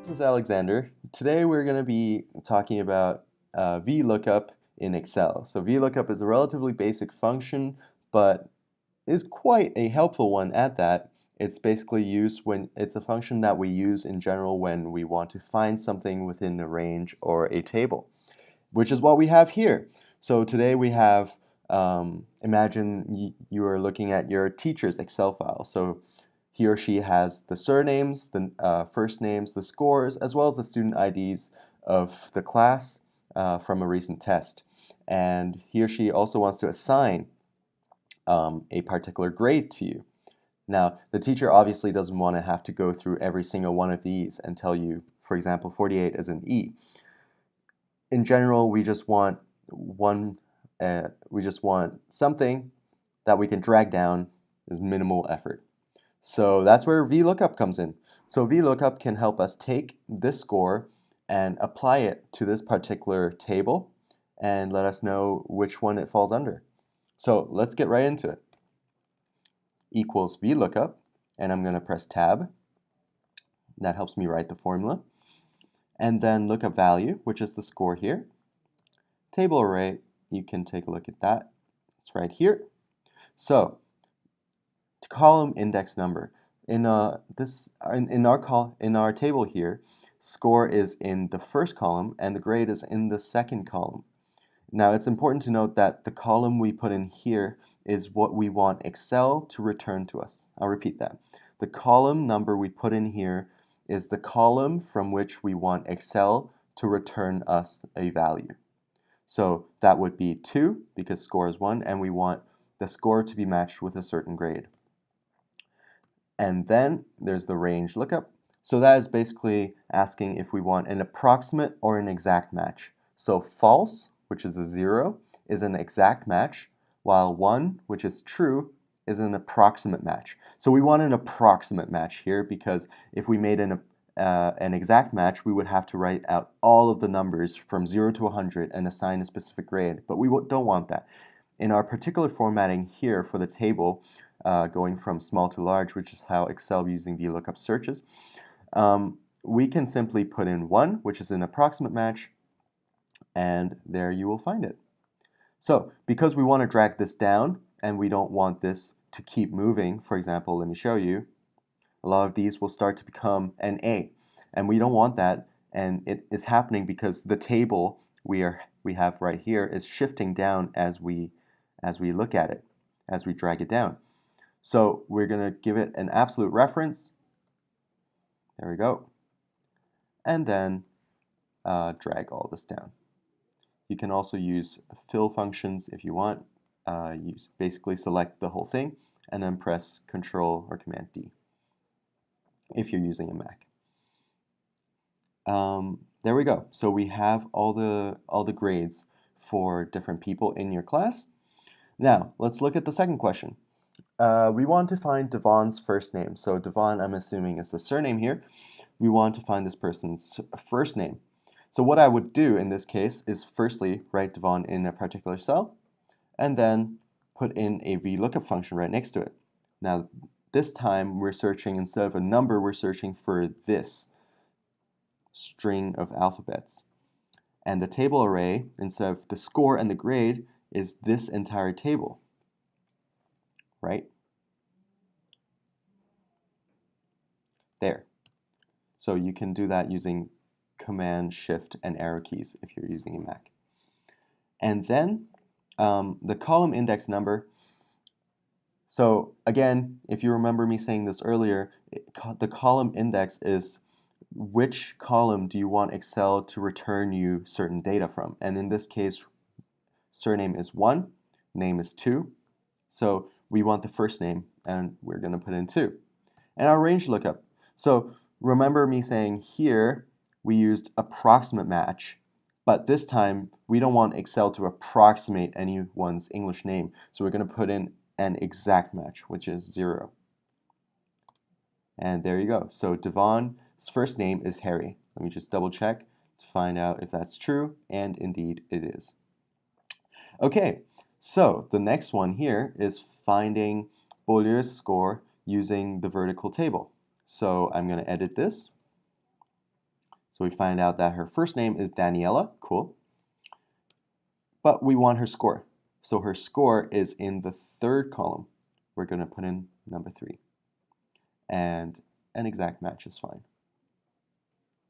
this is Alexander. Today we're going to be talking about Vlookup in Excel. So Vlookup is a relatively basic function, but is quite a helpful one at that. It's basically used when it's a function that we use in general when we want to find something within a range or a table, which is what we have here. So today we have, imagine you are looking at your teacher's Excel file. So he or she has the surnames, the first names, the scores, as well as the student IDs of the class from a recent test. And he or she also wants to assign a particular grade to you. Now, the teacher obviously doesn't want to have to go through every single one of these and tell you, for example, 48 is an E. In general, we just want something that we can drag down as minimal effort. So that's where Vlookup comes in. So Vlookup can help us take this score and apply it to this particular table and let us know which one it falls under. So let's get right into it. Equals Vlookup, and I'm going to press tab. That helps me write the formula. And then lookup value, which is the score here. Table array, you can take a look at that. It's right here. So column index number. In our table here, score is in the first column and the grade is in the second column. Now it's important to note that the column we put in here is what we want Excel to return to us. I'll repeat that. The column number we put in here is the column from which we want Excel to return us a value. So that would be 2 because score is 1 and we want the score to be matched with a certain grade. And then there's the range lookup. So that is basically asking if we want an approximate or an exact match. So false, which is a 0, is an exact match, while 1, which is true, is an approximate match. So we want an approximate match here because if we made an exact match, we would have to write out all of the numbers from 0 to 100 and assign a specific grade, but we don't want that. In our particular formatting here for the table, going from small to large, which is how Excel using VLOOKUP searches, we can simply put in 1, which is an approximate match, and there you will find it. So because we want to drag this down and we don't want this to keep moving, for example, let me show you, a lot of these will start to become an A, and we don't want that, and it is happening because the table we have right here is shifting down as we look at it, as we drag it down. So we're going to give it an absolute reference. There we go. And then drag all this down. You can also use fill functions if you want. You basically select the whole thing and then press Control or Command D if you're using a Mac. There we go. So we have all the grades for different people in your class. Now let's look at the second question. We want to find Devon's first name. So Devon, I'm assuming, is the surname here. We want to find this person's first name. So what I would do in this case is firstly write Devon in a particular cell and then put in a VLOOKUP function right next to it. Now this time we're searching, instead of a number, we're searching for this string of alphabets. And the table array, instead of the score and the grade, is this entire table, right? There. So you can do that using Command, Shift, and arrow keys if you're using a Mac. And then the column index number. So again, if you remember me saying this earlier, the column index is which column do you want Excel to return you certain data from. And in this case, surname is 1, name is 2. So we want the first name, and we're going to put in 2. And our range lookup. So remember me saying here we used approximate match, but this time we don't want Excel to approximate anyone's English name. So we're going to put in an exact match, which is 0. And there you go. So Devon's first name is Harry. Let me just double check to find out if that's true, and indeed it is. Okay, so the next one here is finding Beaulieu's score using the vertical table. So I'm going to edit this. So we find out that her first name is Daniela, cool. But we want her score. So her score is in the third column. We're going to put in number 3. And an exact match is fine.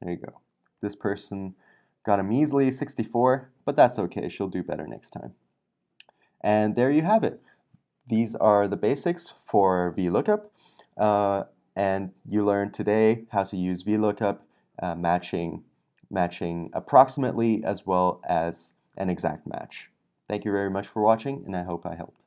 There you go. This person got a measly 64, but that's okay. She'll do better next time. And there you have it. These are the basics for Vlookup. And you learned today how to use Vlookup, matching approximately as well as an exact match. Thank you very much for watching, and I hope I helped.